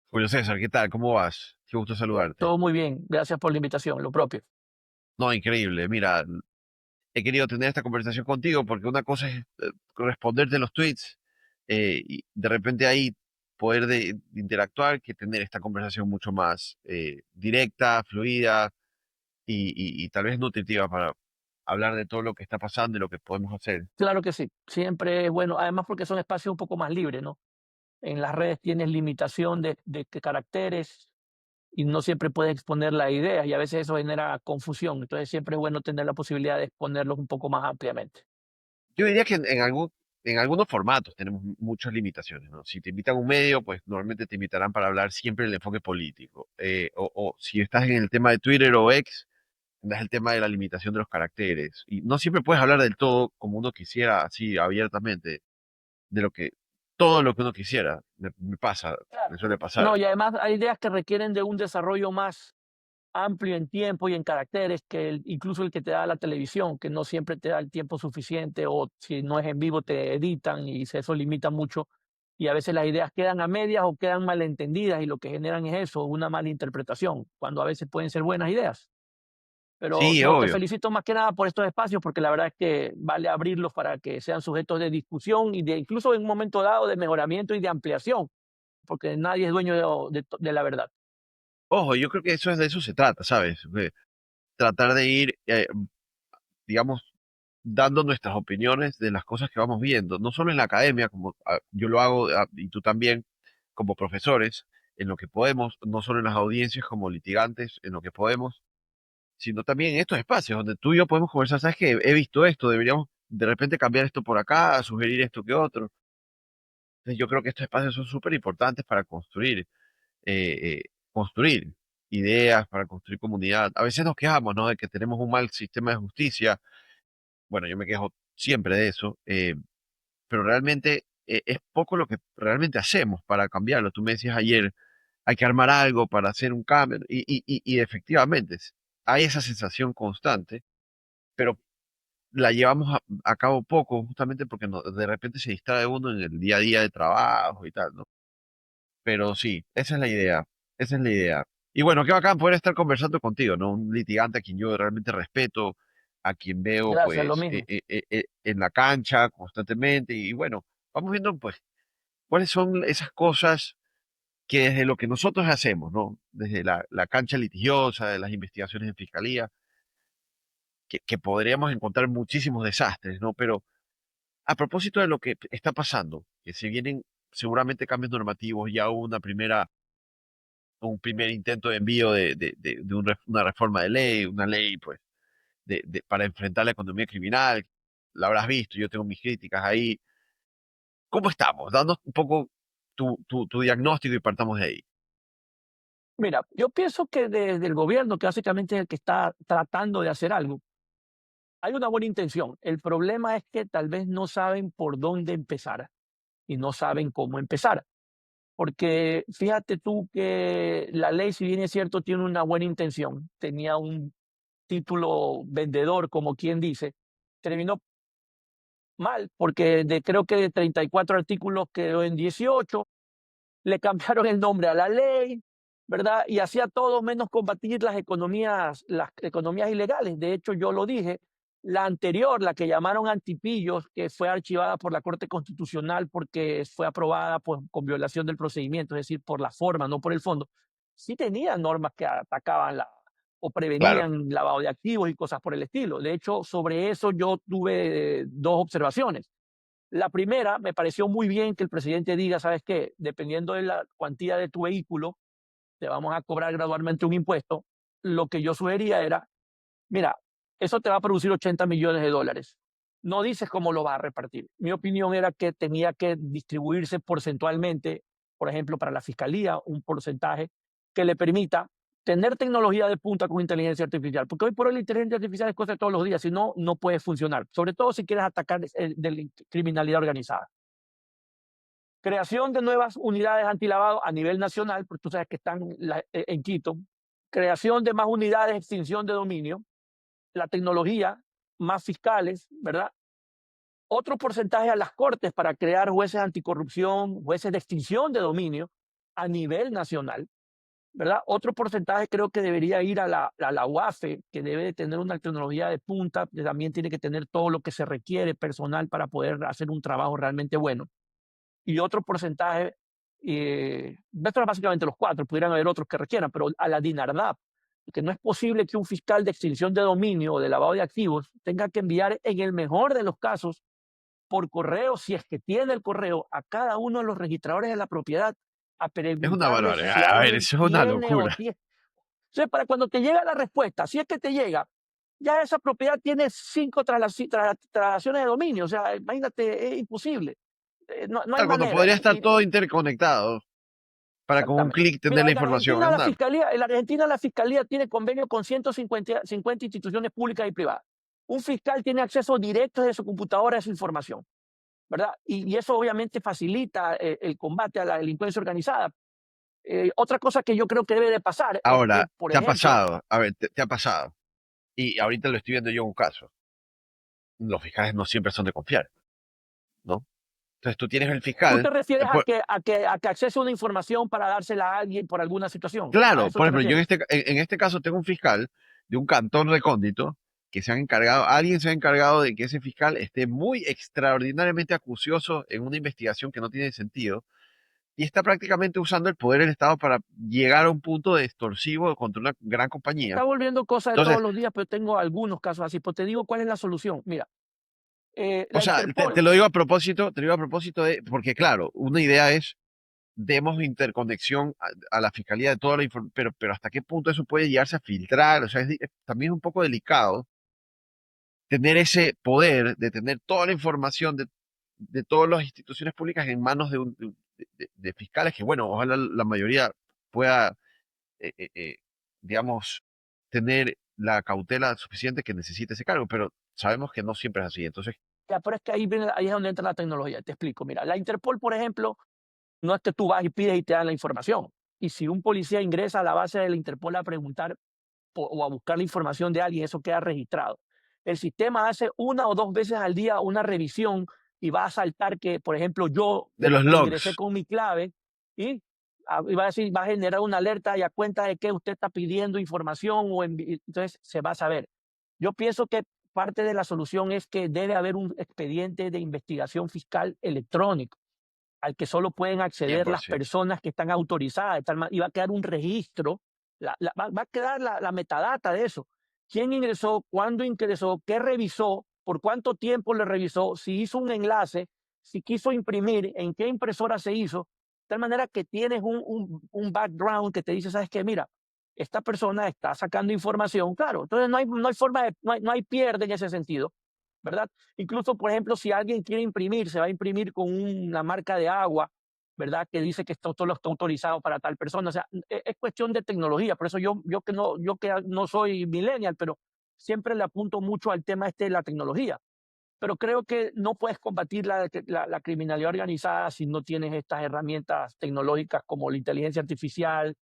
Julio César, ¿qué tal? ¿Cómo vas? Qué gusto saludarte. Todo muy bien, gracias por la invitación, lo propio. No, increíble. Mira, he querido tener esta conversación contigo porque una cosa es responderte los tweets y de repente ahí poder de interactuar que tener esta conversación mucho más directa, fluida y tal vez nutritiva para hablar de todo lo que está pasando y lo que podemos hacer. Claro que sí, siempre es bueno, además porque son espacios un poco más libres, ¿no? En las redes tienes limitación de caracteres y no siempre puedes exponer las ideas y a veces eso genera confusión, entonces siempre es bueno tener la posibilidad de exponerlos un poco más ampliamente. Yo diría que en algunos formatos tenemos muchas limitaciones, ¿no? Si te invitan a un medio, pues normalmente te invitarán para hablar siempre del enfoque político. O si estás en el tema de Twitter o X, tendrás el tema de la limitación de los caracteres. Y no siempre puedes hablar del todo como uno quisiera, así abiertamente, de todo lo que uno quisiera. Me pasa, Claro. me suele pasar. No, y además hay ideas que requieren de un desarrollo más amplio en tiempo y en caracteres que incluso el que te da la televisión, que no siempre te da el tiempo suficiente o si no es en vivo te editan y eso limita mucho y a veces las ideas quedan a medias o quedan malentendidas y lo que generan es eso, una mala interpretación, cuando a veces pueden ser buenas ideas. Pero Sí, no, te obvio. felicito más que nada por estos espacios porque la verdad es que vale abrirlos para que sean sujetos de discusión y de incluso en un momento dado de mejoramiento y de ampliación, porque nadie es dueño de la verdad. Ojo, yo creo que eso es de eso se trata, ¿sabes? Tratar de ir, digamos, dando nuestras opiniones de las cosas que vamos viendo, no solo en la academia, como yo lo hago y tú también, como profesores, en lo que podemos, no solo en las audiencias como litigantes, en lo que podemos, sino también en estos espacios donde tú y yo podemos conversar, sabes que he visto esto, deberíamos de repente cambiar esto por acá, sugerir esto que otro. Entonces yo creo que estos espacios son súper importantes para construir ideas, para construir comunidad. A veces nos quejamos, ¿no? De que tenemos un mal sistema de justicia. Bueno, yo me quejo siempre de eso, pero realmente es poco lo que realmente hacemos para cambiarlo. Tú me decías ayer, hay que armar algo para hacer un cambio, y efectivamente hay esa sensación constante, pero la llevamos a cabo poco, justamente porque de repente se distrae uno en el día a día de trabajo y tal, ¿no? Pero sí, esa es la idea, esa es la idea. Y bueno, qué bacán poder estar conversando contigo, ¿no? Un litigante a quien yo realmente respeto, a quien veo Gracias, lo pues mismo. en la cancha constantemente y bueno, vamos viendo pues cuáles son esas cosas que desde lo que nosotros hacemos, ¿no? Desde la cancha litigiosa, de las investigaciones en fiscalía, que podríamos encontrar muchísimos desastres, ¿no? Pero a propósito de lo que está pasando, que se vienen seguramente cambios normativos, ya hubo un primer intento de envío de una reforma de ley, una ley pues para enfrentar la economía criminal, la habrás visto, yo tengo mis críticas ahí. ¿Cómo estamos? Dando un poco tu diagnóstico y partamos de ahí. Mira, yo pienso que desde el gobierno, que básicamente es el que está tratando de hacer algo, hay una buena intención. El problema es que tal vez no saben por dónde empezar y no saben cómo empezar. Porque fíjate tú que la ley, si bien es cierto, tiene una buena intención, tenía un título vendedor, como quien dice, terminó mal, porque creo que de 34 artículos quedó en 18, le cambiaron el nombre a la ley, ¿verdad? Y hacía todo menos combatir las economías ilegales. De hecho, yo lo dije, la anterior, la que llamaron Antipillos, que fue archivada por la Corte Constitucional porque fue aprobada pues, con violación del procedimiento, es decir, por la forma, no por el fondo, sí tenía normas que atacaban o Claro, prevenían lavado de activos y cosas por el estilo. De hecho, sobre eso yo tuve dos observaciones. La primera, me pareció muy bien que el presidente diga, ¿sabes qué? Dependiendo de la cuantía de tu vehículo, te vamos a cobrar gradualmente un impuesto. Lo que yo sugería era, mira, eso te va a producir 80 millones de dólares. No dices cómo lo vas a repartir. Mi opinión era que tenía que distribuirse porcentualmente, por ejemplo, para la fiscalía, un porcentaje que le permita tener tecnología de punta con inteligencia artificial, porque hoy por hoy la inteligencia artificial es cosa de todos los días, si no, no puede funcionar, sobre todo si quieres atacar de la criminalidad organizada. Creación de nuevas unidades antilavado a nivel nacional, porque tú sabes que están en Quito. Creación de más unidades de extinción de dominio. La tecnología, más fiscales, ¿verdad? Otro porcentaje a las cortes para crear jueces anticorrupción, jueces de extinción de dominio, a nivel nacional, ¿verdad? Otro porcentaje creo que debería ir a la UAFE, que debe de tener una tecnología de punta, que también tiene que tener todo lo que se requiere personal para poder hacer un trabajo realmente bueno. Y otro porcentaje, estos básicamente los cuatro, pudieran haber otros que requieran, pero a la DINARDAP, que no es posible que un fiscal de extinción de dominio o de lavado de activos tenga que enviar en el mejor de los casos por correo, si es que tiene el correo, a cada uno de los registradores de la propiedad a Es una preguntarles barbaridad. si A ver, alguien eso es una tiene o locura. tiene. Entonces, para cuando te llega la respuesta, si es que te llega, ya esa propiedad tiene 5 traslaciones de dominio. O sea, imagínate, es imposible. No hay Claro, cuando manera. podría estar todo interconectado para con un Exactamente. clic tener Mira, la información. Es una, En Argentina la fiscalía tiene convenio con 150 instituciones públicas y privadas. Un fiscal tiene acceso directo desde su computadora a esa información, ¿verdad? Y eso obviamente facilita el combate a la delincuencia organizada. Otra cosa que yo creo que debe de pasar es que, ahora, por te ha ejemplo, pasado. A ver, te ha pasado. Y ahorita lo estoy viendo yo en un caso. Los fiscales no siempre son de confiar, ¿no? Entonces tú tienes el tú fiscal. te refieres a que accese una información para dársela a alguien por alguna situación. ¿A Claro, eso por te ejemplo, yo refieres? en este caso tengo un fiscal de un cantón recóndito que se han encargado, alguien se ha encargado de que ese fiscal esté muy extraordinariamente acucioso en una investigación que no tiene sentido y está prácticamente usando el poder del Estado para llegar a un punto de extorsivo contra una gran Se compañía. está volviendo cosa de todos Entonces, los días, pero tengo algunos casos así. Pues te digo cuál es la solución. Mira, o la sea, Interpol, te lo digo a propósito, te lo digo a propósito de, porque claro, una idea es demos interconexión a la fiscalía de toda la información, pero hasta qué punto eso puede llegarse a filtrar, o sea, también es un poco delicado tener ese poder de tener toda la información de todas las instituciones públicas en manos de fiscales que, bueno, ojalá la mayoría pueda, eh, eh, eh, digamos, tener la cautela suficiente que necesite ese cargo, pero sabemos que no siempre es así. Entonces, ya, pero es que ahí es donde entra la tecnología. Te explico. Mira, la Interpol, por ejemplo, no es que tú vas y pides y te dan la información. Y si un policía ingresa a la base de la Interpol a preguntar o a buscar la información de alguien, eso queda registrado. El sistema hace una o dos veces al día una revisión y va a saltar que, por ejemplo, yo de los ingresé logs, con mi clave y, y va a decir, va a generar una alerta y a cuenta de que usted está pidiendo información entonces se va a saber. Yo pienso que parte de la solución es que debe haber un expediente de investigación fiscal electrónico al que solo pueden acceder las 100%. personas que están autorizadas, y va a quedar un registro, va a quedar la metadata de eso. ¿Quién ingresó? ¿Cuándo ingresó? ¿Qué revisó? ¿Por cuánto tiempo le revisó? Si hizo un enlace, si quiso imprimir, en qué impresora se hizo. De tal manera que tienes un background que te dice, ¿sabes qué? Mira, esta persona está sacando información, claro, entonces no hay forma no hay pierde en ese sentido, ¿verdad? Incluso, por ejemplo, si alguien quiere imprimir, se va a imprimir con una marca de agua, ¿verdad? Que dice que esto todo está autorizado para tal persona. O sea, es cuestión de tecnología. Por eso yo que no soy millennial, pero siempre le apunto mucho al tema este de la tecnología. Pero creo que no puedes combatir la criminalidad organizada si no tienes estas herramientas tecnológicas como la inteligencia artificial,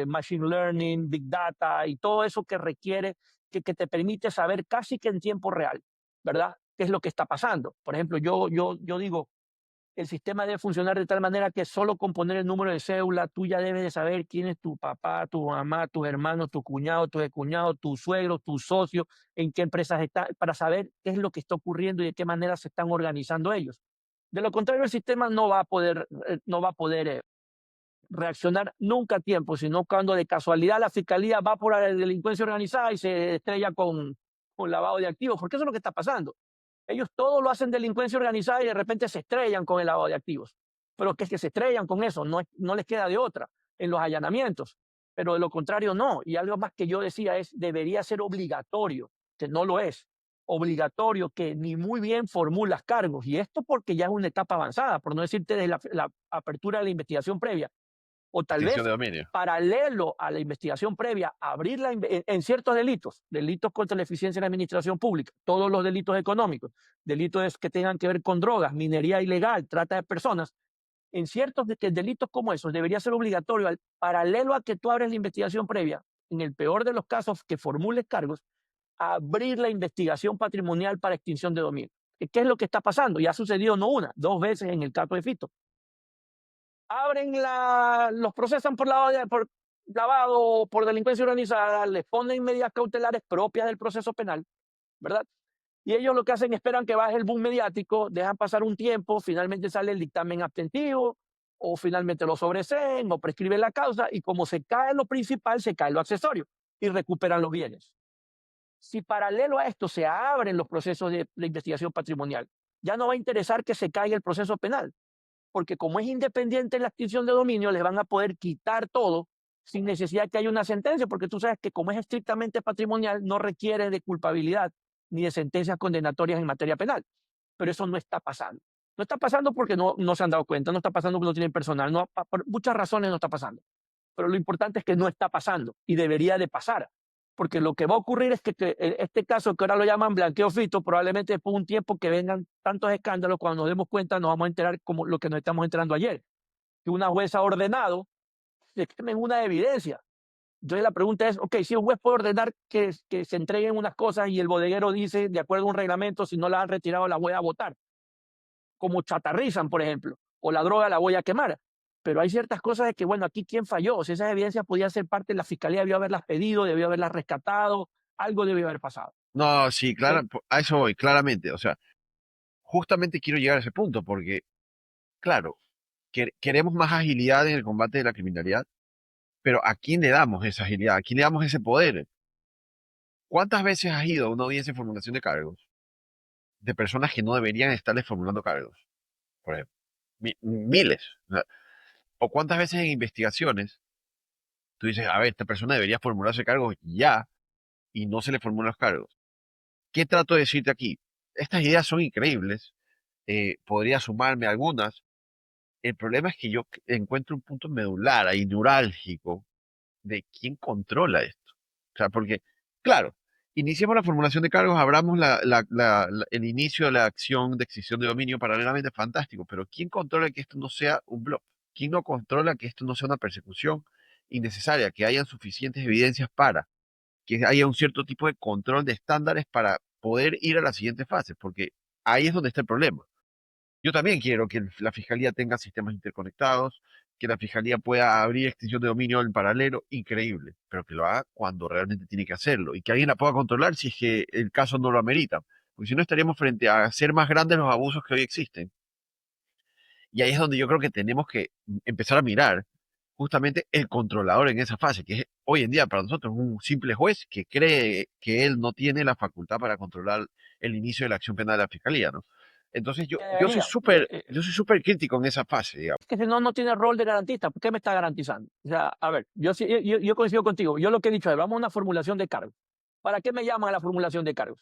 machine learning, big data y todo eso que requiere, que te permite saber casi que en tiempo real, ¿verdad? ¿Qué es lo que está pasando? Por ejemplo, yo digo, el sistema debe funcionar de tal manera que solo con poner el número de cédula, tú ya debes de saber quién es tu papá, tu mamá, tus hermanos, tu cuñado, tu cuñado, tu suegro, tu socio, en qué empresas está, para saber qué es lo que está ocurriendo y de qué manera se están organizando ellos. De lo contrario, el sistema no va a poder reaccionar nunca a tiempo, sino cuando de casualidad la fiscalía va por la delincuencia organizada y se estrella con lavado de activos, porque eso es lo que está pasando. Ellos todo lo hacen delincuencia organizada y de repente se estrellan con el lavado de activos. Pero que es que se estrellan con eso, no les queda de otra en los allanamientos. Pero de lo contrario, no. Y algo más que yo decía es, debería ser obligatorio, que no lo es, obligatorio que ni muy bien formulas cargos. Y esto porque ya es una etapa avanzada, por no decirte de la apertura de la investigación previa o tal Extinción de vez dominio. paralelo a la investigación previa, abrirla en ciertos delitos contra la eficiencia en la administración pública, todos los delitos económicos, delitos que tengan que ver con drogas, minería ilegal, trata de personas, en ciertos delitos como esos debería ser obligatorio, paralelo a que tú abres la investigación previa, en el peor de los casos que formules cargos, abrir la investigación patrimonial para extinción de dominio. ¿Qué es lo que está pasando? Y ha sucedido no una, dos veces en el caso de Fito. los procesan por lavado, por delincuencia organizada, les ponen medidas cautelares propias del proceso penal, ¿verdad? Y ellos lo que hacen, esperan que baje el boom mediático, dejan pasar un tiempo, finalmente sale el dictamen abstentivo, o finalmente lo sobreseen, o prescriben la causa, y como se cae lo principal, se cae lo accesorio, y recuperan los bienes. Si paralelo a esto se abren los procesos de investigación patrimonial, ya no va a interesar que se caiga el proceso penal, porque como es independiente en la extinción de dominio, les van a poder quitar todo sin necesidad que haya una sentencia, porque tú sabes que como es estrictamente patrimonial, no requiere de culpabilidad ni de sentencias condenatorias en materia penal. Pero eso no está pasando. No está pasando porque no se han dado cuenta, no está pasando porque no tienen personal, no, por muchas razones no está pasando. Pero lo importante es que no está pasando y debería de pasar. Porque lo que va a ocurrir es que este caso que ahora lo llaman blanqueo fito, probablemente después de un tiempo que vengan tantos escándalos, cuando nos demos cuenta nos vamos a enterar como lo que nos estamos enterando ayer, que una jueza ha ordenado que quemen una evidencia. Entonces la pregunta es, ok, si un juez puede ordenar que se entreguen unas cosas y el bodeguero dice, de acuerdo a un reglamento, si no la han retirado la voy a botar, como chatarrizan, por ejemplo, o la droga la voy a quemar. Pero hay ciertas cosas de que, bueno, aquí quién falló, si esas evidencias podían ser parte de la fiscalía, debió haberlas pedido, debió haberlas rescatado, algo debió haber pasado. No, sí, ¿Ok? claro, a eso voy, claramente. O sea, justamente quiero llegar a ese punto porque, claro, queremos más agilidad en el combate de la criminalidad, pero ¿a quién le damos esa agilidad? ¿A quién le damos ese poder? ¿Cuántas veces has ido a una audiencia de formulación de cargos de personas que no deberían estarles formulando cargos? Por ejemplo, miles. O sea, ¿o cuántas veces en investigaciones tú dices, a ver, esta persona debería formularse cargos ya y no se le formulan los cargos? ¿Qué trato de decirte aquí? Estas ideas son increíbles, podría sumarme a algunas. El problema es que yo encuentro un punto medular ahí, neurálgico, de quién controla esto. O sea, porque, claro, iniciamos la formulación de cargos, abramos el inicio de la acción de extinción de dominio paralelamente, fantástico, pero ¿quién controla que esto no sea un blog? ¿Quién no controla que esto no sea una persecución innecesaria, que hayan suficientes evidencias para que haya un cierto tipo de control de estándares para poder ir a la siguiente fase? Porque ahí es donde está el problema. Yo también quiero que la fiscalía tenga sistemas interconectados, que la fiscalía pueda abrir extinción de dominio en paralelo, increíble, pero que lo haga cuando realmente tiene que hacerlo y que alguien la pueda controlar si es que el caso no lo amerita, porque si no estaríamos frente a hacer más grandes los abusos que hoy existen. Y ahí es donde yo creo que tenemos que empezar a mirar justamente el controlador en esa fase, que es hoy en día para nosotros un simple juez que cree que él no tiene la facultad para controlar el inicio de la acción penal de la fiscalía, ¿no? Entonces Debería. yo soy súper crítico en esa fase, digamos. Es que si no tiene rol de garantista, ¿por qué me está garantizando? O sea, a ver, yo coincido contigo. Yo lo que he dicho es, vamos a una formulación de cargos. ¿Para qué me llaman a la formulación de cargos?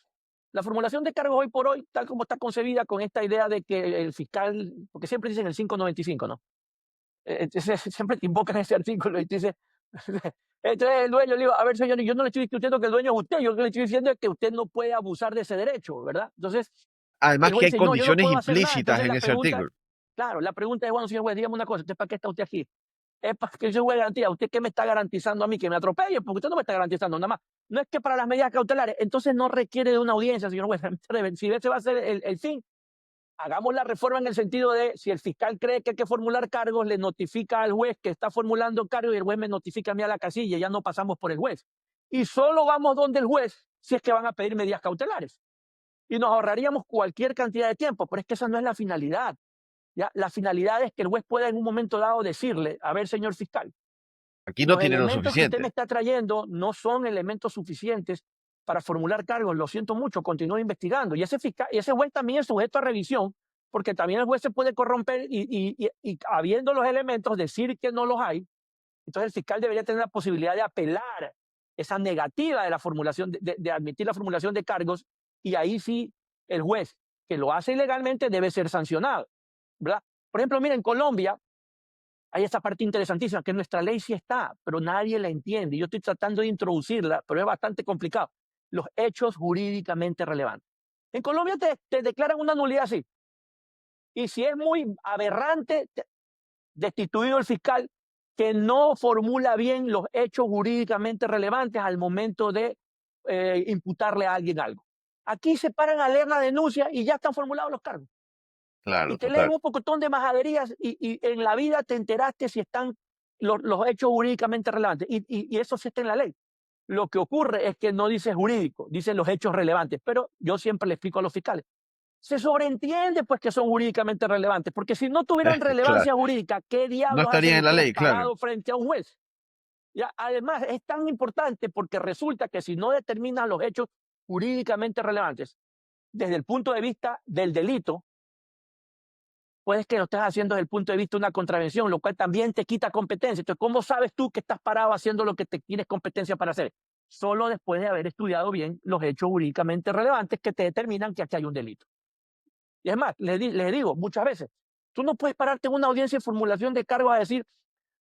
La formulación de cargos hoy por hoy, tal como está concebida con esta idea de que el fiscal, porque siempre dicen el 595, ¿no? Entonces, siempre te invocan ese artículo y te dice, entonces el dueño le digo, a ver señor, yo no le estoy discutiendo que el dueño es usted, yo le estoy diciendo que usted no puede abusar de ese derecho, ¿verdad? Entonces, Además el que juez hay dice, no, yo no condiciones puedo hacer nada. implícitas Entonces en la ese pregunta, artículo. claro, la pregunta es, bueno, señor juez, dígame una cosa, ¿usted para qué está usted aquí? Es para que yo juez garantía. ¿Usted qué me está garantizando a mí? Que me atropelle, porque usted no me está garantizando nada más. No es que para las medidas cautelares, entonces no requiere de una audiencia, señor juez. Si ese va a ser el fin, hagamos la reforma en el sentido de si el fiscal cree que hay que formular cargos, le notifica al juez que está formulando cargos y el juez me notifica a mí a la casilla, ya no pasamos por el juez. Y solo vamos donde el juez si es que van a pedir medidas cautelares. Y nos ahorraríamos cualquier cantidad de tiempo, pero es que esa no es la finalidad. ¿Ya? La finalidad es que el juez pueda en un momento dado decirle, a ver, señor fiscal, Aquí no los tiene lo elementos que usted me suficiente. está trayendo no son elementos suficientes para formular cargos, lo siento mucho, continúe investigando. Y ese, fiscal, y ese juez también es sujeto a revisión, porque también el juez se puede corromper y habiendo los elementos, decir que no los hay. Entonces el fiscal debería tener la posibilidad de apelar esa negativa de la formulación, de admitir la formulación de cargos, y ahí sí el juez que lo hace ilegalmente debe ser sancionado, ¿verdad? Por ejemplo, mira, en Colombia hay esa parte interesantísima, que nuestra ley sí está, pero nadie la entiende. Yo estoy tratando de introducirla, pero es bastante complicado. Los hechos jurídicamente relevantes. En Colombia te declaran una nulidad así. Y si es muy aberrante, destituido el fiscal que no formula bien los hechos jurídicamente relevantes al momento de imputarle a alguien algo. Aquí se paran a leer la denuncia y ya están formulados los cargos. claro, y te leen total. un pocotón de majaderías y en la vida te enteraste si están los hechos jurídicamente relevantes. Y eso sí está en la ley. Lo que ocurre es que no dice jurídico, dice los hechos relevantes. Pero yo siempre le explico a los fiscales. Se sobreentiende pues que son jurídicamente relevantes, porque si no tuvieran Claro. relevancia jurídica, ¿qué No diablos estaría hacen en la ustedes ley, claro. parados frente a un juez? Ya, además, es tan importante porque resulta que si no determinas los hechos jurídicamente relevantes desde el punto de vista del delito, puedes que lo estés haciendo desde el punto de vista de una contravención, lo cual también te quita competencia. Entonces, ¿cómo sabes tú que estás parado haciendo lo que te tienes competencia para hacer? Solo después de haber estudiado bien los hechos jurídicamente relevantes que te determinan que aquí hay un delito. Y es más, les digo muchas veces, tú no puedes pararte en una audiencia de formulación de cargos a decir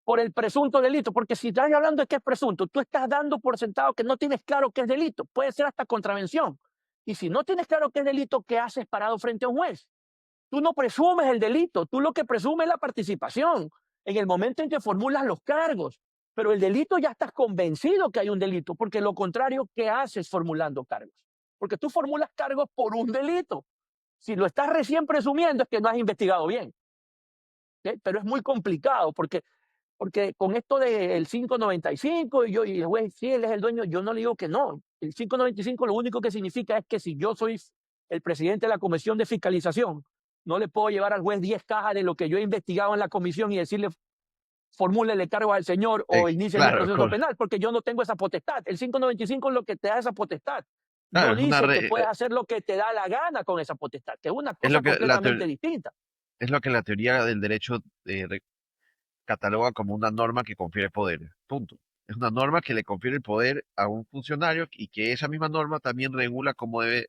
por el presunto delito, porque si estás hablando de que es presunto, tú estás dando por sentado que no tienes claro qué es delito, puede ser hasta contravención. Y si no tienes claro qué es delito, ¿qué haces parado frente a un juez? Tú no presumes el delito, tú lo que presumes es la participación en el momento en que formulas los cargos. Pero el delito ya estás convencido que hay un delito, porque lo contrario, ¿qué haces formulando cargos? Porque tú formulas cargos por un delito. Si lo estás recién presumiendo es que no has investigado bien. ¿Ok? Pero es muy complicado porque con esto del 595 y el juez, sí, él es el dueño, yo no le digo que no. El 595 lo único que significa es que si yo soy el presidente de la comisión de fiscalización, no le puedo llevar al juez 10 cajas de lo que yo he investigado en la comisión y decirle, formúlele cargo al señor o inicie un Claro, proceso penal, porque yo no tengo esa potestad. El 595 es lo que te da esa potestad. No claro, dice que puedes hacer lo que te da la gana con esa potestad, que es una es lo cosa que completamente distinta. es lo que la teoría del derecho cataloga como una norma que confiere poder. Punto. Es una norma que le confiere el poder a un funcionario y que esa misma norma también regula cómo debe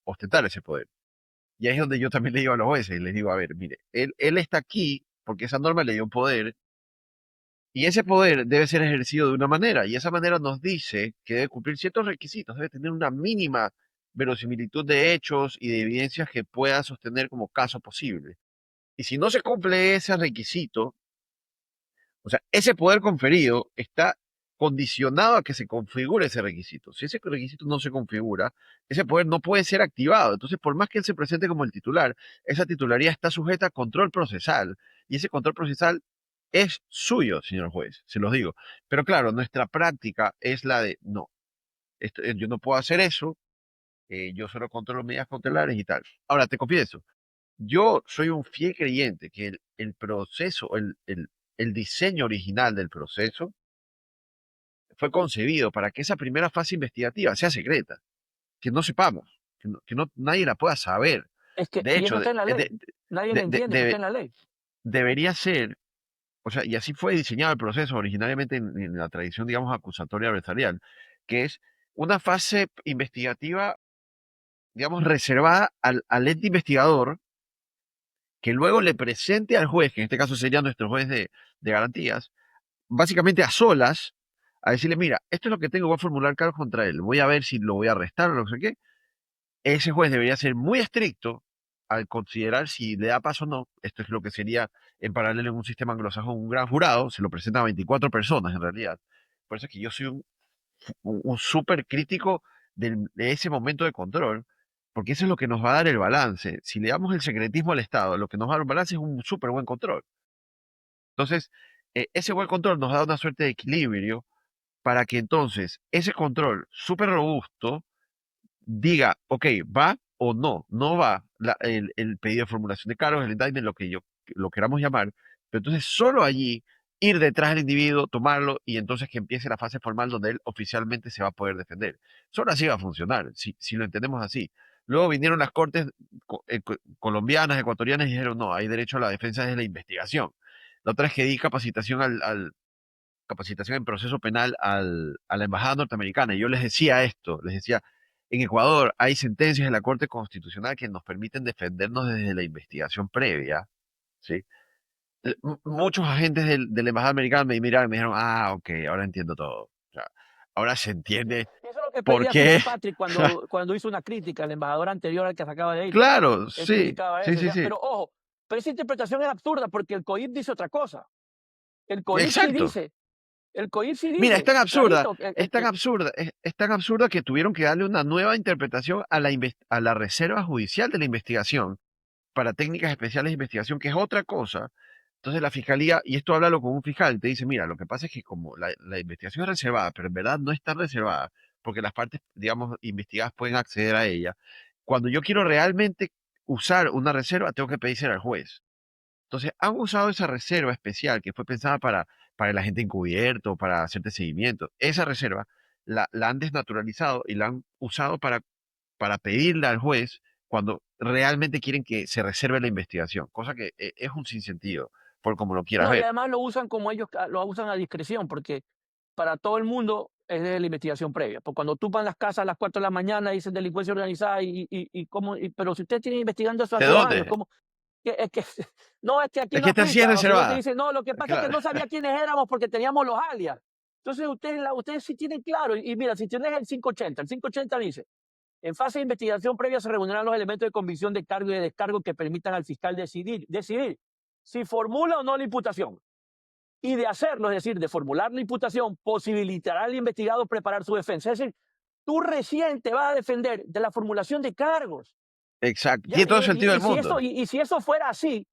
ostentar ese poder. Y ahí es donde yo también le digo a los jueces, les digo, a ver, mire, él está aquí porque esa norma le dio un poder y ese poder debe ser ejercido de una manera y esa manera nos dice que debe cumplir ciertos requisitos, debe tener una mínima verosimilitud de hechos y de evidencias que pueda sostener como caso posible. Y si no se cumple ese requisito, o sea, ese poder conferido está condicionado a que se configure ese requisito. Si ese requisito no se configura, ese poder no puede ser activado. Entonces, por más que él se presente como el titular, esa titularía está sujeta a control procesal. Y ese control procesal es suyo, señor juez, se los digo. Pero claro, nuestra práctica es la de, no, yo no puedo hacer eso, yo solo controlo medidas cautelares y tal. Ahora, te confieso, yo soy un fiel creyente que el proceso, el diseño original del proceso fue concebido para que esa primera fase investigativa sea secreta, que no sepamos, nadie la pueda saber. Es que, De y eso hecho, está en la ley. Nadie entiende que está en la ley. debería ser, o sea, y así fue diseñado el proceso originariamente en la tradición, digamos, acusatoria adversarial, que es una fase investigativa, digamos, reservada al ente investigador, que luego le presente al juez, que en este caso sería nuestro juez de garantías, básicamente a solas, a decirle, mira, esto es lo que tengo, voy a formular cargos contra él, voy a ver si lo voy a arrestar o no sé qué. Ese juez debería ser muy estricto al considerar si le da paso o no. Esto es lo que sería en paralelo en un sistema anglosajón, un gran jurado, se lo presenta a 24 personas en realidad. Por eso es que yo soy un súper crítico de ese momento de control, porque eso es lo que nos va a dar el balance. Si le damos el secretismo al Estado, lo que nos va a dar un balance es un súper buen control. Entonces, ese buen control nos da una suerte de equilibrio para que entonces ese control súper robusto diga, ok, va o no, no va el pedido de formulación de cargos, el indictment, lo que lo queramos llamar, pero entonces solo allí ir detrás del individuo, tomarlo y entonces que empiece la fase formal donde él oficialmente se va a poder defender. Solo así va a funcionar, si lo entendemos así. Luego vinieron las cortes colombianas, ecuatorianas y dijeron, no, hay derecho a la defensa desde la investigación. La otra es que di capacitación capacitación en proceso penal a la embajada norteamericana. Y yo les decía esto, les decía, en Ecuador hay sentencias de la Corte Constitucional que nos permiten defendernos desde la investigación previa, ¿sí? Muchos agentes de la embajada americana me miraron y me dijeron, ah, ok, ahora entiendo todo. O sea, ahora se entiende Eso es lo que por pedía qué. Fitzpatrick cuando hizo una crítica al embajador anterior al que se acaba de ir. Claro, Él sí, criticaba sí, eso. sí, Decía, sí. pero ojo, pero esa interpretación es absurda porque el COIP dice otra cosa. El COIP sí Exacto. dice, el COIP sí Mira, es dice, tan absurda, clarito, es tan absurda que tuvieron que darle una nueva interpretación a a la reserva judicial de la investigación para técnicas especiales de investigación, que es otra cosa. Entonces la fiscalía, y esto háblalo con un fiscal, te dice, mira, lo que pasa es que como la investigación es reservada, pero en verdad no está reservada, porque las partes, digamos, investigadas pueden acceder a ella. Cuando yo quiero realmente usar una reserva, tengo que pedírsela al juez. Entonces, han usado esa reserva especial que fue pensada para el agente encubierto, para hacerte seguimiento. Esa reserva la han desnaturalizado y la han usado para pedirle al juez cuando realmente quieren que se reserve la investigación, cosa que es un sinsentido, por como lo quieras No, y ver. además lo usan como ellos lo usan a discreción, porque para todo el mundo es de la investigación previa. Porque cuando tú vas a las casas a las 4 de la mañana, dicen delincuencia organizada y cómo, pero si ustedes tienen investigando eso ¿De hace 2 años, dónde? ¿cómo? Es que, no, es que aquí Es no que esta sí es aplica. O si no te reservada. dicen, no, lo que pasa es que Claro, no sabía quiénes éramos porque teníamos los alias. Entonces ustedes sí tienen claro. Y mira, si tienes el 580 dice, en fase de investigación previa se reunirán los elementos de convicción de cargo y de descargo que permitan al fiscal decidir si formula o no la imputación. Y de hacerlo, es decir, de formular la imputación, posibilitará al investigado preparar su defensa. Es decir, tú recién te vas a defender de la formulación de cargos. exacto. ¿Ya? Tiene todo el sentido del mundo. Y si eso fuera así,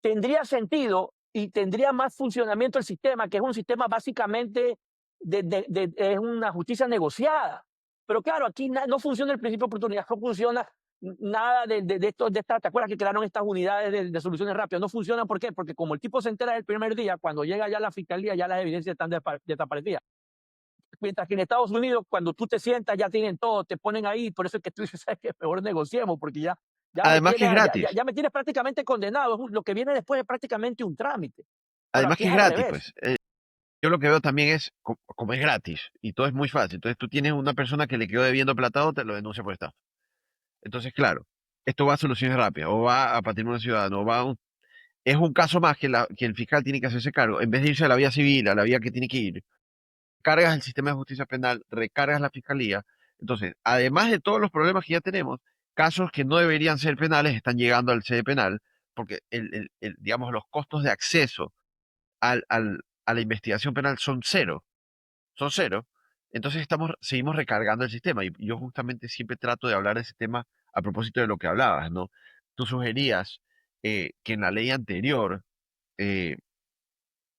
tendría sentido y tendría más funcionamiento el sistema, que es un sistema básicamente es una justicia negociada. Pero claro, aquí no funciona el principio de oportunidad, no funciona nada de esta, ¿te acuerdas que crearon estas unidades de soluciones rápidas? No funcionan, ¿por qué? Porque como el tipo se entera el primer día, cuando llega ya a la fiscalía, ya las evidencias están desaparecidas. Mientras que en Estados Unidos, cuando tú te sientas, ya tienen todo, te ponen ahí, por eso es que tú dices, ¿sabes qué? Mejor negociemos, porque Además que es gratis. ya me tienes prácticamente condenado. Lo que viene después es prácticamente un trámite. Pero Además aquí que es es al gratis, revés. pues. Yo lo que veo también es, como es gratis y todo es muy fácil, entonces tú tienes una persona que le quedó debiendo plata a otra, lo denuncia por estafa. Entonces, claro, esto va a soluciones rápidas, o va a patrimonio ciudadano, es un caso más que el fiscal tiene que hacerse cargo, en vez de irse a la vía civil, a la vía que tiene que ir, cargas el sistema de justicia penal, recargas la fiscalía. Entonces, además de todos los problemas que ya tenemos, casos que no deberían ser penales están llegando al sede penal, porque digamos, los costos de acceso a la investigación penal son cero. Entonces seguimos recargando el sistema. Y yo justamente siempre trato de hablar de ese tema a propósito de lo que hablabas, ¿no? Tú sugerías que en la ley anterior, eh,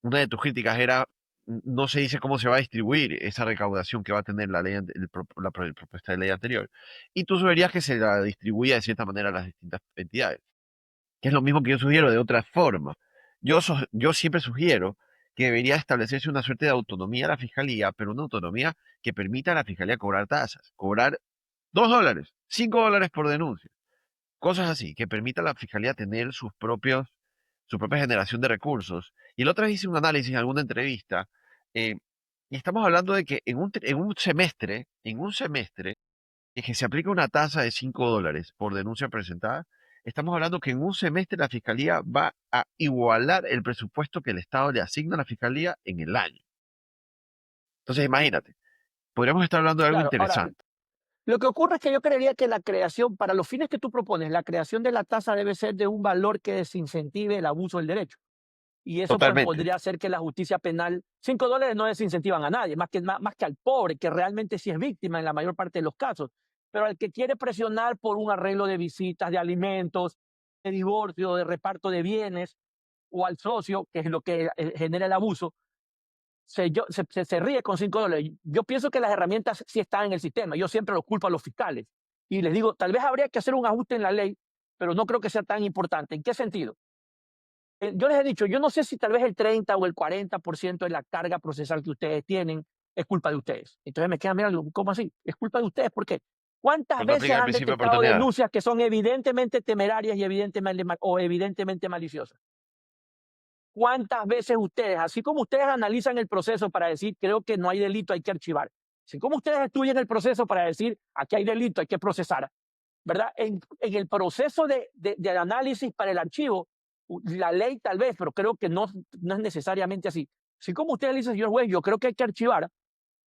una de tus críticas era, no se dice cómo se va a distribuir esa recaudación que va a tener la ley, la propuesta de ley anterior. Y tú sugerías que se la distribuya de cierta manera a las distintas entidades, que es lo mismo que yo sugiero de otra forma. Yo siempre sugiero que debería establecerse una suerte de autonomía a la fiscalía, pero una autonomía que permita a la fiscalía cobrar tasas, cobrar $2, $5 por denuncia, cosas así, que permita a la fiscalía tener su propia generación de recursos. Y la otra vez hice un análisis en alguna entrevista, eh, y estamos hablando de que en un semestre, es que se aplica una tasa de $5 por denuncia presentada, estamos hablando que en un semestre la Fiscalía va a igualar el presupuesto que el Estado le asigna a la Fiscalía en el año. Entonces, imagínate, podríamos estar hablando de algo Claro, ahora, interesante. lo que ocurre es que yo creería que la creación, para los fines que tú propones, la creación de la tasa debe ser de un valor que desincentive el abuso del derecho. Y eso pues Totalmente. podría hacer que la justicia penal, $5 no desincentivan a nadie, más que al pobre, que realmente sí es víctima en la mayor parte de los casos. Pero al que quiere presionar por un arreglo de visitas, de alimentos, de divorcio, de reparto de bienes, o al socio, que es lo que genera el abuso, se ríe con $5. Yo pienso que las herramientas sí están en el sistema. Yo siempre los culpo a los fiscales. Y les digo, tal vez habría que hacer un ajuste en la ley, pero no creo que sea tan importante. ¿En qué sentido? Yo les he dicho, yo no sé si tal vez el 30 o el 40% de la carga procesal que ustedes tienen es culpa de ustedes. Entonces me quedan mirando, ¿cómo así? Es culpa de ustedes, ¿por qué? ¿Cuántas Pero no veces aplica el han principio de detectado oportunidad. denuncias que son evidentemente temerarias y evidentemente maliciosas? ¿Cuántas veces ustedes, así como ustedes analizan el proceso para decir, creo que no hay delito, hay que archivar? Así como ustedes estudian el proceso para decir, aquí hay delito, hay que procesar, ¿verdad? En el proceso de análisis para el archivo, la ley tal vez, pero creo que no es necesariamente así. Así como usted le dice, señor juez, yo creo que hay que archivar.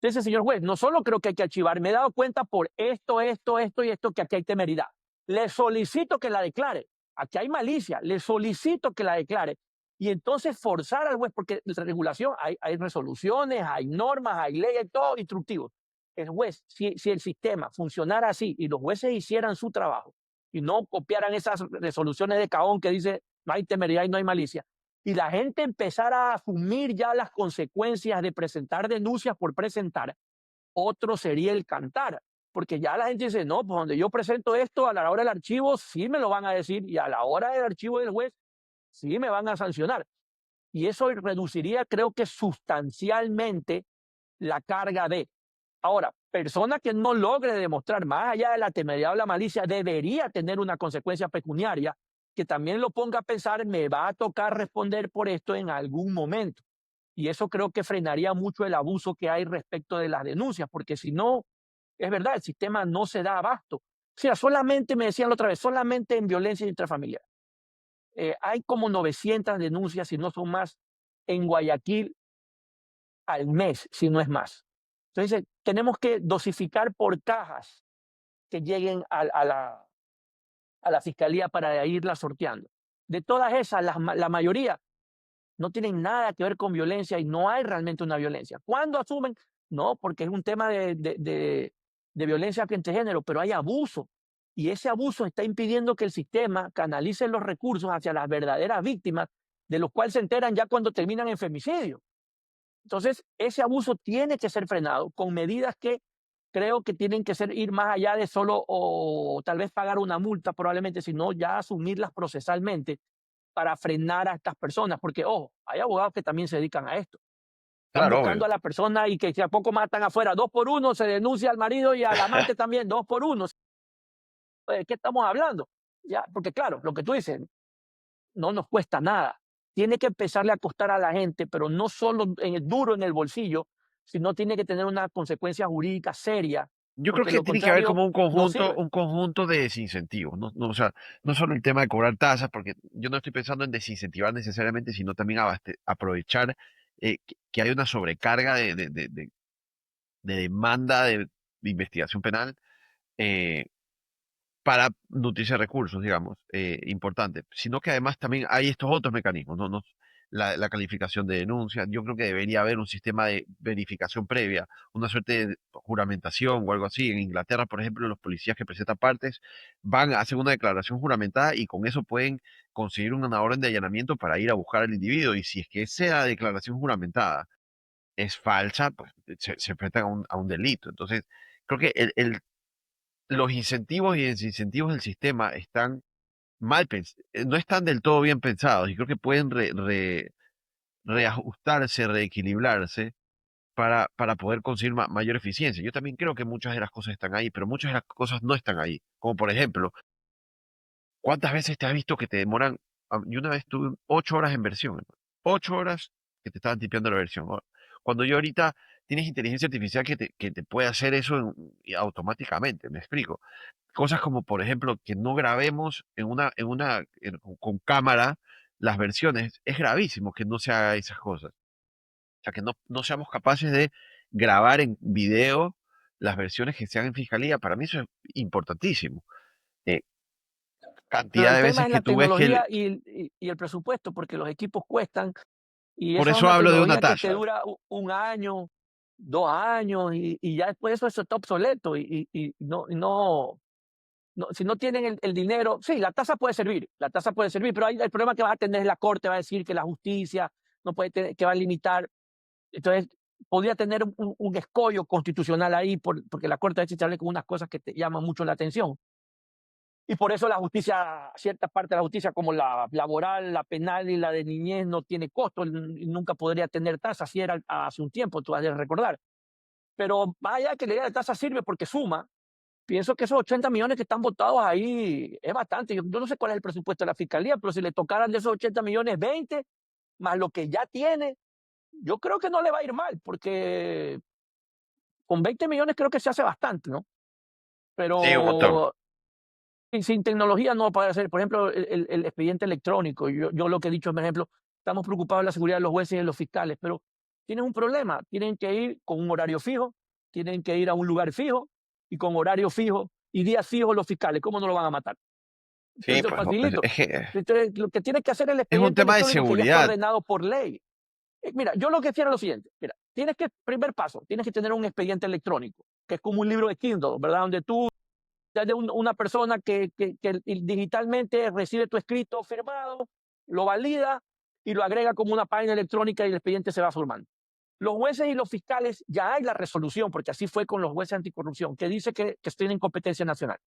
Entonces, señor juez, no solo creo que hay que archivar, me he dado cuenta por esto y esto que aquí hay temeridad. Le solicito que la declare. Aquí hay malicia, le solicito que la declare. Y entonces forzar al juez, porque la regulación, hay resoluciones, hay normas, hay leyes, todo instructivo. El juez, si el sistema funcionara así y los jueces hicieran su trabajo, y no copiaran esas resoluciones de Cajón que dice no hay temeridad y no hay malicia, y la gente empezara a asumir ya las consecuencias de presentar denuncias por presentar, otro sería el cantar. Porque ya la gente dice, no, pues donde yo presento esto, a la hora del archivo sí me lo van a decir y a la hora del archivo del juez sí me van a sancionar. Y eso reduciría, creo que sustancialmente, la carga de. Ahora, persona que no logre demostrar más allá de la temeridad o la malicia debería tener una consecuencia pecuniaria que también lo ponga a pensar, me va a tocar responder por esto en algún momento. Y eso creo que frenaría mucho el abuso que hay respecto de las denuncias, porque si no, es verdad, el sistema no se da abasto. O sea, solamente, me decían la otra vez, solamente en violencia intrafamiliar. Hay como 900 denuncias, si no son más, en Guayaquil al mes, si no es más. Entonces, tenemos que dosificar por cajas que lleguen a la fiscalía para irla sorteando. De todas esas, la mayoría no tienen nada que ver con violencia y no hay realmente una violencia. ¿Cuándo asumen? No, porque es un tema de violencia entre género, pero hay abuso. Y ese abuso está impidiendo que el sistema canalice los recursos hacia las verdaderas víctimas, de los cuales se enteran ya cuando terminan en femicidio. Entonces, ese abuso tiene que ser frenado con medidas que creo que tienen que ser ir más allá de solo o tal vez pagar una multa probablemente, sino ya asumirlas procesalmente para frenar a estas personas, porque, ojo, hay abogados que también se dedican a esto. Están Claro, buscando obvio. a la persona y que si a poco matan afuera, 2 por 1, se denuncia al marido y al amante también, 2 por 1. ¿De qué estamos hablando? Ya, porque claro, lo que tú dices, no nos cuesta nada. Tiene que empezarle a costar a la gente, pero no solo en el duro en el bolsillo, sino tiene que tener una consecuencia jurídica seria, Yo creo porque que lo tiene que haber contrario como no sirve. un conjunto de desincentivos, o sea, no solo el tema de cobrar tasas, porque yo no estoy pensando en desincentivar necesariamente, sino también aprovechar que hay una sobrecarga de demanda de investigación penal eh, para nutrirse recursos, digamos, importante, sino que además también hay estos otros mecanismos, ¿no? La calificación de denuncia, yo creo que debería haber un sistema de verificación previa, una suerte de juramentación o algo así. En Inglaterra, por ejemplo, los policías que presentan partes van a hacer una declaración juramentada y con eso pueden conseguir una orden de allanamiento para ir a buscar al individuo. Y si es que esa declaración juramentada es falsa, pues se enfrentan a un delito. Entonces, creo que los incentivos y desincentivos del sistema están no están del todo bien pensados y creo que pueden reajustarse, reequilibrarse para poder conseguir mayor eficiencia. Yo también creo que muchas de las cosas están ahí, pero muchas de las cosas no están ahí. Como por ejemplo, ¿cuántas veces te has visto que te demoran? Yo una vez tuve 8 horas en versión, hermano. 8 horas que te estaban tipeando la versión. Cuando yo ahorita tienes inteligencia artificial que te puede hacer eso automáticamente, me explico. Cosas como, por ejemplo, que no grabemos con cámara las versiones, es gravísimo que no se haga esas cosas. O sea, que no seamos capaces de grabar en video las versiones que se hagan en fiscalía. Para mí eso es importantísimo. Eh, Pero Cantidad el de tema veces es que la tú ves que, tecnología y el presupuesto, porque los equipos cuestan y por eso es eso una hablo de una tecnología que te tasa. dura un año, 2 años y ya después eso está obsoleto y no, si no tienen el dinero, sí, la tasa puede servir, pero el problema que va a tener es la corte, va a decir que la justicia no puede tener, que va a limitar. Entonces, podría tener un escollo constitucional ahí, porque la corte a veces sale con unas cosas que te llaman mucho la atención. Y por eso la justicia, cierta parte de la justicia, como la laboral, la penal y la de niñez, no tiene costo y nunca podría tener tasa, así era hace un tiempo, tú has de recordar. Pero vaya que la idea de tasa sirve porque suma. Pienso que esos 80 millones que están votados ahí es bastante. Yo no sé cuál es el presupuesto de la fiscalía, pero si le tocaran de esos 80 millones 20, más lo que ya tiene, yo creo que no le va a ir mal, porque con 20 millones creo que se hace bastante, ¿no? Sí, un montón. Pero sin tecnología no va a poder hacer. Por ejemplo, el expediente electrónico. Yo lo que he dicho, por ejemplo, estamos preocupados de la seguridad de los jueces y de los fiscales, pero tienen un problema. Tienen que ir con un horario fijo, tienen que ir a un lugar fijo y con horario fijo y días fijos los fiscales. ¿Cómo no lo van a matar? Sí, Entonces, pues facilito. que Entonces, lo que tiene que hacer el es un expediente tema de electrónico que ya está seguridad. ordenado por ley. Mira, yo lo que quiero es lo siguiente. Mira, primer paso, tienes que tener un expediente electrónico, que es como un libro de Kindle, ¿verdad? Donde tú ya de una persona que digitalmente recibe tu escrito firmado, lo valida y lo agrega como una página electrónica y el expediente se va formando. Los jueces y los fiscales, ya hay la resolución, porque así fue con los jueces anticorrupción, que dice que tienen competencia nacional.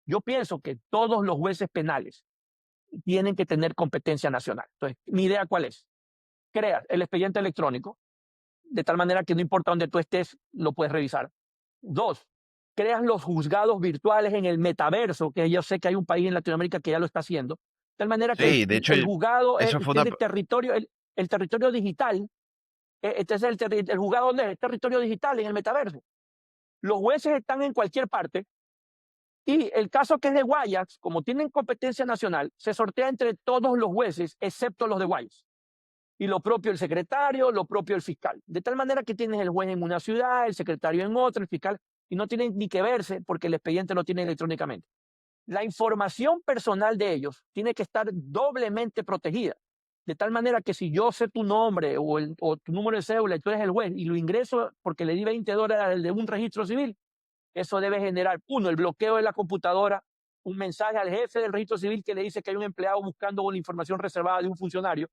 Yo pienso que todos los jueces penales tienen que tener competencia nacional. Entonces, mi idea cuál es? Creas el expediente electrónico, de tal manera que no importa dónde tú estés, lo puedes revisar. Dos, creas los juzgados virtuales en el metaverso, que yo sé que hay un país en Latinoamérica que ya lo está haciendo, de tal manera que Sí, de hecho, el juzgado eso fue una... tiene territorio, el territorio digital, entonces el juzgado es el territorio digital en el metaverso. Los jueces están en cualquier parte y el caso que es de Guayas, como tienen competencia nacional, se sortea entre todos los jueces, excepto los de Guayas. Y lo propio el secretario, lo propio el fiscal. De tal manera que tienes el juez en una ciudad, el secretario en otra, el fiscal, y no tienen ni que verse porque el expediente lo tiene electrónicamente. La información personal de ellos tiene que estar doblemente protegida. De tal manera que si yo sé tu nombre o tu número de cédula y tú eres el juez y lo ingreso porque le di $20 de un registro civil, eso debe generar, uno, el bloqueo de la computadora, un mensaje al jefe del registro civil que le dice que hay un empleado buscando la información reservada de un funcionario.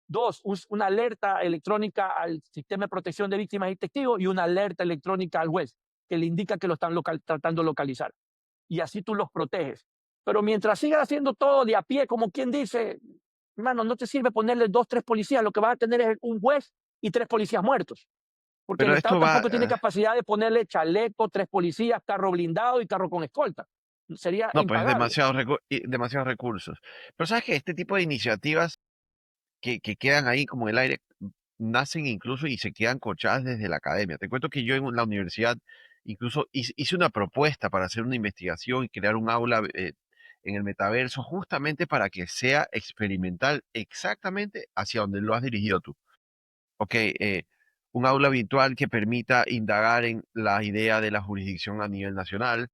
Dos, una alerta electrónica al sistema de protección de víctimas y testigos y una alerta electrónica al juez que le indica que lo están tratando de localizar. Y así tú los proteges. Pero mientras sigas haciendo todo de a pie, como quien dice, hermano, no te sirve ponerle dos, tres policías, lo que vas a tener es un juez y tres policías muertos. Porque el Pero Estado esto va... tampoco tiene capacidad de ponerle chaleco, tres policías, carro blindado y carro con escolta. Sería no, pues impagable. demasiados recursos. Pero sabes que este tipo de iniciativas que quedan ahí como en el aire, nacen incluso y se quedan cochadas desde la academia. Te cuento que yo en la universidad incluso hice una propuesta para hacer una investigación y crear un aula en el metaverso justamente para que sea experimental exactamente hacia donde lo has dirigido tú. Ok, un aula virtual que permita indagar en la idea de la jurisdicción a nivel nacional,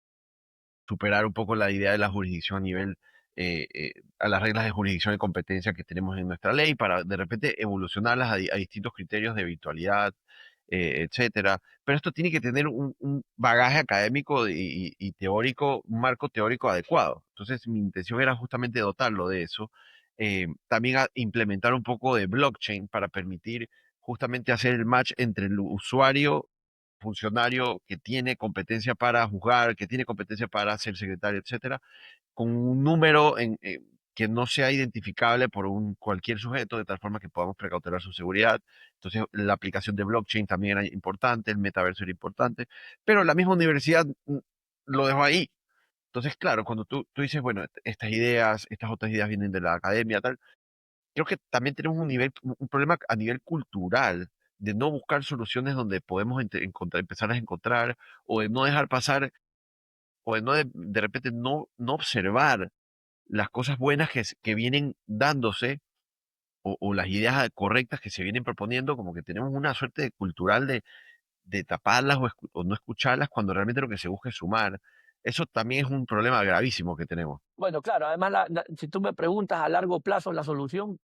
superar un poco la idea de la jurisdicción a nivel, a las reglas de jurisdicción y competencia que tenemos en nuestra ley, para de repente evolucionarlas a distintos criterios de virtualidad, etcétera. Pero esto tiene que tener un bagaje académico y teórico, un marco teórico adecuado. Entonces, mi intención era justamente dotarlo de eso. También implementar un poco de blockchain para permitir justamente hacer el match entre el usuario funcionario que tiene competencia para juzgar, que tiene competencia para ser secretario, etcétera, con un número que no sea identificable por cualquier sujeto, de tal forma que podamos precautelar su seguridad. Entonces, la aplicación de blockchain también era importante, el metaverso era importante, pero la misma universidad lo dejó ahí. Entonces, claro, cuando tú dices, bueno, estas ideas, estas otras ideas vienen de la academia, tal, creo que también tenemos un problema a nivel cultural de no buscar soluciones donde podemos empezar a encontrar, o de no dejar pasar, o de no de repente no observar las cosas buenas que vienen dándose, o las ideas correctas que se vienen proponiendo, como que tenemos una suerte de cultural de taparlas o no escucharlas cuando realmente lo que se busca es sumar. Eso también es un problema gravísimo que tenemos. Bueno, claro, además, si tú me preguntas a largo plazo, la solución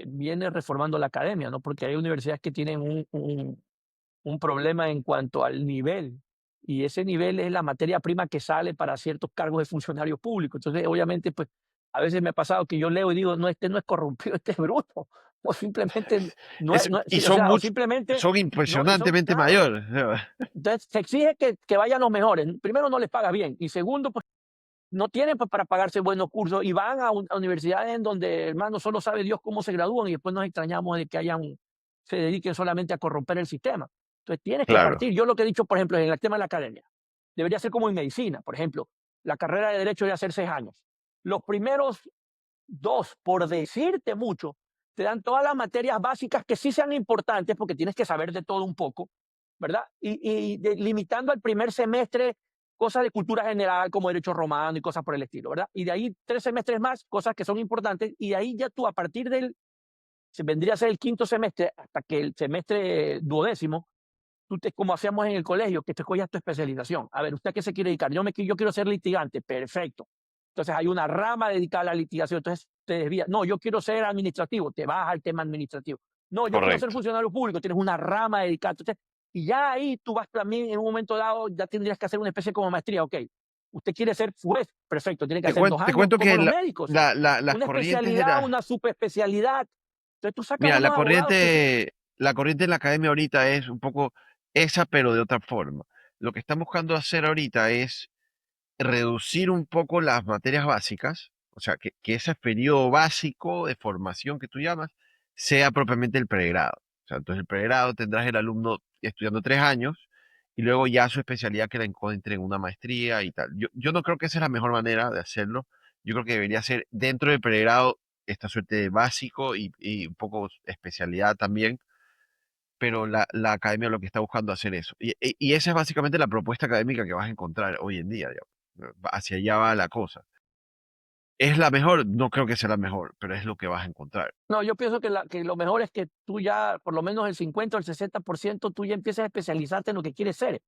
viene reformando la academia, ¿no? Porque hay universidades que tienen un problema en cuanto al nivel, y ese nivel es la materia prima que sale para ciertos cargos de funcionarios públicos. Entonces, obviamente, pues, a veces me ha pasado que yo leo y digo, no, este no es corrompido, este es bruto, o simplemente Y sí, o sea, o simplemente, son no, y son, impresionantemente claro. mayores. Entonces, se exige que vayan los mejores. Primero, no les pagas bien, y segundo, pues, no tienen pues, para pagarse buenos cursos y van a universidades en donde, hermano, solo sabe Dios cómo se gradúan y después nos extrañamos de que se dediquen solamente a corromper el sistema. Entonces tienes que Claro. partir. Yo lo que he dicho, por ejemplo, en el tema de la academia, debería ser como en medicina, por ejemplo, la carrera de Derecho debe ser 6 años. Los primeros dos, por decirte mucho, te dan todas las materias básicas que sí sean importantes porque tienes que saber de todo un poco, ¿verdad? Limitando al primer semestre cosas de cultura general como derecho romano y cosas por el estilo, ¿verdad? Y de ahí 3 semestres más, cosas que son importantes, y de ahí ya tú a partir se vendría a ser el quinto semestre hasta que el semestre duodécimo, como hacíamos en el colegio, que te escogas tu especialización. A ver, ¿usted a qué se quiere dedicar? Yo quiero ser litigante, perfecto. Entonces hay una rama dedicada a la litigación, entonces te desvías. No, yo quiero ser administrativo, te vas al tema administrativo. No, yo quiero ser Correcto. funcionario público, tienes una rama dedicada. Entonces, y ya ahí tú vas también en un momento dado, ya tendrías que hacer una especie como maestría, ok. Usted quiere ser juez, perfecto, tiene que Te hacer 2 te años cuento como que los médicos, las una corrientes de especialidad, la una superespecialidad. Entonces tú sacas mira, unos abogados que son la corriente en la academia ahorita es un poco esa, pero de otra forma. Lo que están buscando hacer ahorita es reducir un poco las materias básicas, o sea, que ese periodo básico de formación que tú llamas sea propiamente el pregrado. O sea, entonces el pregrado tendrás el alumno estudiando 3 años y luego ya su especialidad que la encuentre en una maestría y tal. Yo no creo que esa es la mejor manera de hacerlo. Yo creo que debería ser dentro del pregrado esta suerte de básico y un poco especialidad también, pero la academia lo que está buscando hacer eso. Y esa es básicamente la propuesta académica que vas a encontrar hoy en día, digamos. Hacia allá va la cosa. ¿Es la mejor? No creo que sea la mejor, pero es lo que vas a encontrar. no, yo pienso que lo mejor es que tú ya, por lo menos el 50 o el 60%, tú ya empiezas a especializarte en lo que quieres ser.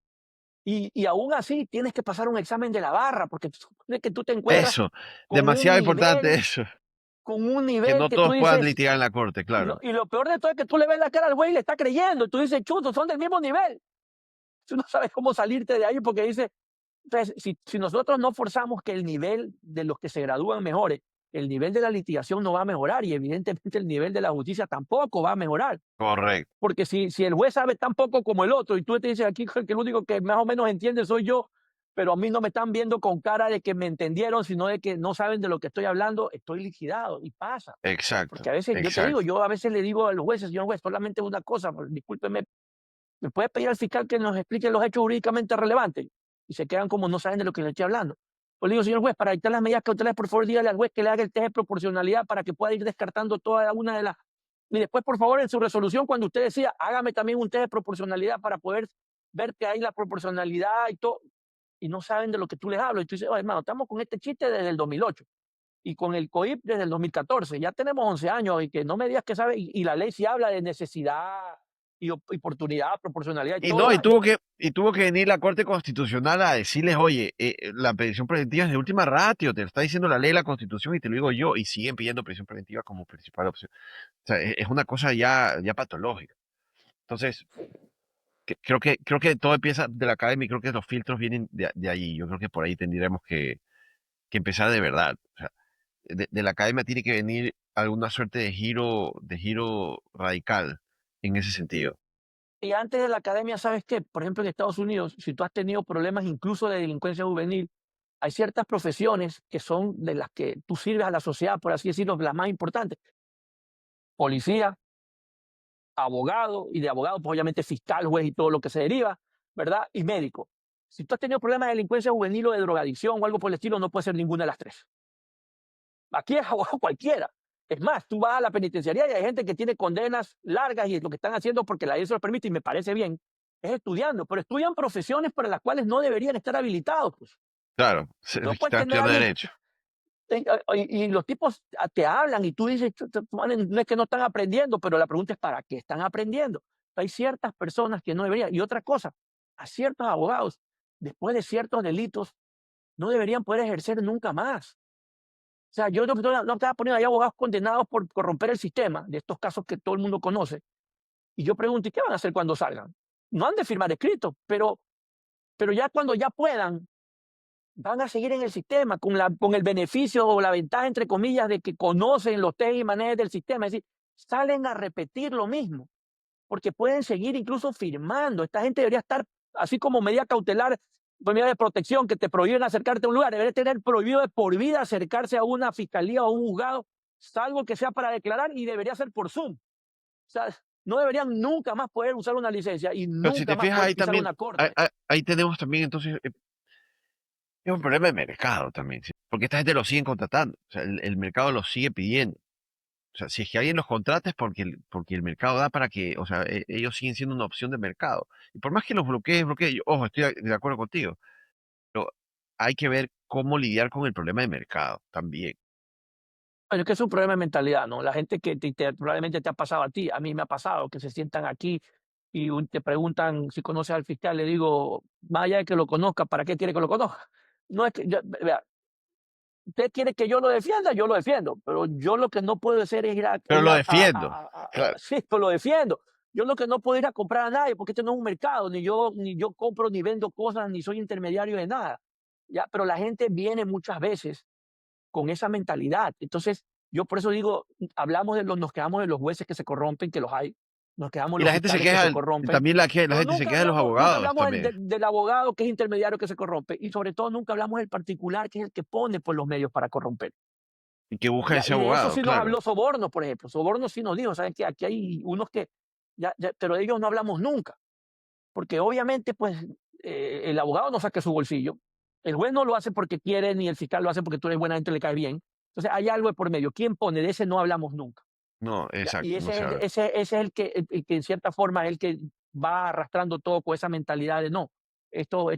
Y aún así tienes que pasar un examen de la barra, porque tú supone que tú te encuentras Eso, con un demasiado importante nivel, eso, con un que nivel no que tú todos puedan dices, litigar en la corte, claro. y lo peor de todo es que tú le ves la cara al güey y le está creyendo, y tú dices, chuto, son del mismo nivel. Tú no sabes cómo salirte de ahí porque dices, entonces, si nosotros no forzamos que el nivel de los que se gradúan mejore, el nivel de la litigación no va a mejorar y evidentemente el nivel de la justicia tampoco va a mejorar. Correcto, Porque si el juez sabe tan poco como el otro y tú te dices aquí que el único que más o menos entiende soy yo, pero a mí no me están viendo con cara de que me entendieron, sino de que no saben de lo que estoy hablando, estoy liquidado y pasa. exacto, Porque a veces, yo te digo, exacto. yo a veces le digo a los jueces, señor juez, solamente una cosa, discúlpeme, ¿me puede pedir al fiscal que nos explique los hechos jurídicamente relevantes? Y se quedan como no saben de lo que le estoy hablando. Pues le digo, señor juez, para dictar las medidas cautelares, por favor, dígale al juez que le haga el test de proporcionalidad para que pueda ir descartando toda una de las. Y después, por favor, en su resolución, cuando usted decía, hágame también un test de proporcionalidad para poder ver que hay la proporcionalidad y todo. Y no saben de lo que tú les hablas. Y tú dices, oh, hermano, estamos con este chiste desde el 2008 y con el COIP desde el 2014. Ya tenemos 11 años y que no me digas que sabe. Y la ley sí habla de necesidad y oportunidad, proporcionalidad y Y todo lo no, demás. y tuvo que venir la Corte Constitucional a decirles, oye, la prisión preventiva es de última ratio, te lo está diciendo la ley de la Constitución y te lo digo yo, y siguen pidiendo prisión preventiva como principal opción. O sea, es una cosa ya patológica. Entonces, creo que todo empieza de la academia y creo que los filtros vienen de ahí. Yo creo que por ahí tendríamos que empezar de verdad. O sea, de la academia tiene que venir alguna suerte de giro radical en ese sentido. Y antes de la academia, ¿sabes qué? Por ejemplo, en Estados Unidos, si tú has tenido problemas incluso de delincuencia juvenil, hay ciertas profesiones que son de las que tú sirves a la sociedad, por así decirlo, las más importantes. Policía, abogado, y de abogado, pues obviamente fiscal, juez y todo lo que se deriva, ¿verdad? Y médico. Si tú has tenido problemas de delincuencia juvenil o de drogadicción o algo por el estilo, no puede ser ninguna de las tres. Aquí es abogado cualquiera. Es más, tú vas a la penitenciaría y hay gente que tiene condenas largas y lo que están haciendo porque la ley se lo permite y me parece bien, es estudiando, pero estudian profesiones para las cuales no deberían estar habilitados. Pues. Claro, No puedes están tener a estudiando alguien derecho. y los tipos te hablan y tú dices, no es que no están aprendiendo, pero la pregunta es ¿para qué están aprendiendo? Hay ciertas personas que no deberían. Y otra cosa, a ciertos abogados, después de ciertos delitos, no deberían poder ejercer nunca más. O sea, yo no estaba poniendo ahí abogados condenados por corromper el sistema, de estos casos que todo el mundo conoce. Y yo pregunto, ¿y qué van a hacer cuando salgan? No han de firmar escritos, pero ya cuando ya puedan, van a seguir en el sistema con el beneficio o la ventaja, entre comillas, de que conocen los tejes y manejes del sistema. Es decir, salen a repetir lo mismo, porque pueden seguir incluso firmando. Esta gente debería estar, así como medida cautelar, medida de protección, que te prohíben acercarte a un lugar, debería tener prohibido de por vida acercarse a una fiscalía o a un juzgado, salvo que sea para declarar, y debería ser por Zoom. O sea, no deberían nunca más poder usar una licencia y Pero si nunca te más fijas poder ahí pisar también, una corte. ahí tenemos también entonces, es un problema de mercado también, ¿sí? Porque esta gente lo siguen contratando, o sea, el mercado lo sigue pidiendo. O sea, si es que alguien los contrata es porque el mercado da para que, o sea, ellos siguen siendo una opción de mercado. Y por más que los bloquees, ojo, estoy de acuerdo contigo, pero hay que ver cómo lidiar con el problema de mercado también. Bueno, es que es un problema de mentalidad, ¿no? La gente que probablemente te ha pasado a ti, a mí me ha pasado, que se sientan aquí y te preguntan si conoces al fiscal, le digo, más allá de que lo conozca, ¿para qué quiere que lo conozca? No es que, vea, usted quiere que yo lo defiendo, pero yo lo que no puedo hacer es Pero lo defiendo. Claro. sí, pues lo defiendo. Yo lo que no puedo ir a comprar a nadie, porque este no es un mercado, ni yo compro ni vendo cosas, ni soy intermediario de nada. ya, pero la gente viene muchas veces con esa mentalidad. Entonces, yo por eso digo, hablamos de los, nos quedamos de los jueces que se corrompen, que los hay, nos quedamos de Y los la gente se fiscales que queja, se corrompen, también la pero gente se queja de los nunca abogados hablamos también, del abogado que es intermediario que se corrompe y sobre todo nunca hablamos del particular que es el que pone por los medios para corromper. y que buscan Ya, ese y de eso abogado, sí nos claro. habló Soborno, por ejemplo. Soborno sí nos dijo, ¿saben qué? Aquí hay unos que, pero de ellos no hablamos nunca, porque obviamente, pues, el abogado no saque su bolsillo, el juez no lo hace porque quiere, ni el fiscal lo hace porque tú eres buena gente y le cae bien. Entonces hay algo de por medio. ¿Quién pone? De ese no hablamos nunca. No, ¿Ya? Y exacto, no ese se es, habla. ese es el que en cierta forma es el que va arrastrando todo con esa mentalidad de no, esto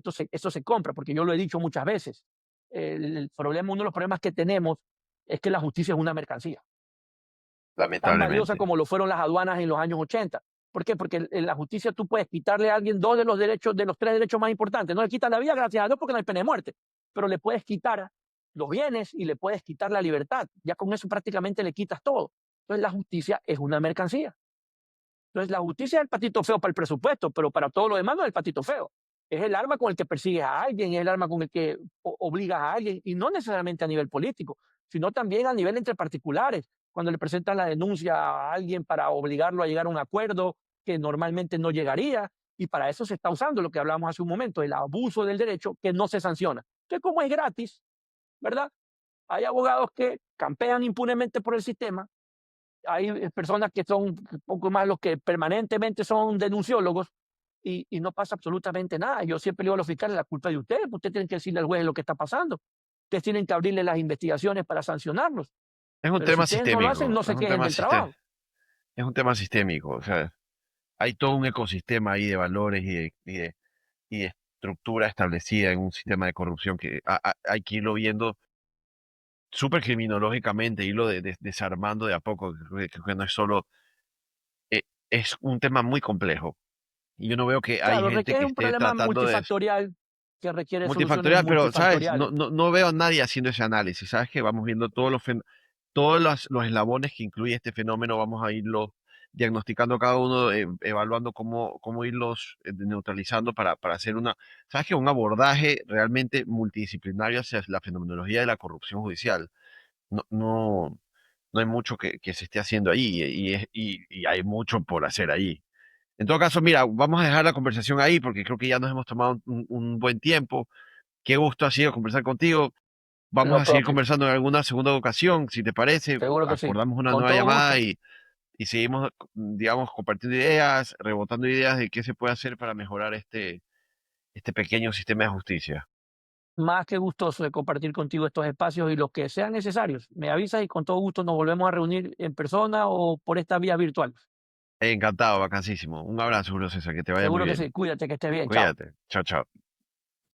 se compra, porque yo lo he dicho muchas veces. El problema, uno de los problemas que tenemos es que la justicia es una mercancía tan valiosa Lamentablemente. como lo fueron las aduanas en los años 80. ¿Por qué? Porque en la justicia tú puedes quitarle a alguien dos de los derechos, de los tres derechos más importantes. No le quitas la vida, gracias a Dios, porque no hay pena de muerte, pero le puedes quitar los bienes y le puedes quitar la libertad. Ya con eso prácticamente le quitas todo. Entonces la justicia es una mercancía. Entonces la justicia es el patito feo para el presupuesto, pero para todo lo demás no es el patito feo. Es el arma con el que persigues a alguien, es el arma con el que obligas a alguien, y no necesariamente a nivel político, sino también a nivel entre particulares, cuando le presentan la denuncia a alguien para obligarlo a llegar a un acuerdo que normalmente no llegaría, y para eso se está usando lo que hablamos hace un momento, el abuso del derecho que no se sanciona. Entonces, como es gratis, ¿verdad? Hay abogados que campean impunemente por el sistema, hay personas que son un poco más los que permanentemente son denunciólogos y no pasa absolutamente nada. Yo siempre le digo a los fiscales, la culpa es de ustedes, ustedes tienen que decirle al juez lo que está pasando. Ustedes tienen que abrirle las investigaciones para sancionarlos. Es un Pero si tema ustedes no lo hacen, sistémico, no se quejen del trabajo. es un tema sistémico, o sea, hay todo un ecosistema ahí de valores y de estructura establecida en un sistema de corrupción que hay que irlo viendo súper criminológicamente, irlo desarmando de a poco, que no es solo, eh, es un tema muy complejo. Y yo no veo que hay Claro, gente requiere que un esté problema tratando de multifactorial que requiere soluciones multifactorial, pero, ¿sabes? multifactoriales. No veo a nadie haciendo ese análisis, ¿sabes? Que vamos viendo todos los eslabones que incluye este fenómeno, vamos a irlo diagnosticando cada uno, evaluando cómo irlos neutralizando para hacer ¿sabes? Que un abordaje realmente multidisciplinario hacia la fenomenología de la corrupción judicial. No, no, no hay mucho que se esté haciendo ahí y hay mucho por hacer ahí. En todo caso, mira, vamos a dejar la conversación ahí porque creo que ya nos hemos tomado un buen tiempo. Qué gusto ha sido conversar contigo. Vamos Lo a seguir propio, conversando en alguna segunda ocasión, si te parece. seguro que sí. Acordamos una Con nueva todo llamada gusto. y seguimos, digamos, compartiendo ideas, rebotando ideas de qué se puede hacer para mejorar este pequeño sistema de justicia. Más que gustoso de compartir contigo estos espacios y los que sean necesarios. Me avisas y con todo gusto nos volvemos a reunir en persona o por esta vía virtual. Encantado, vacancísimo. Un abrazo, Julio César, que te vaya muy Seguro que bien. sí. Cuídate, que estés bien. Chao. Cuídate. Chao, chao.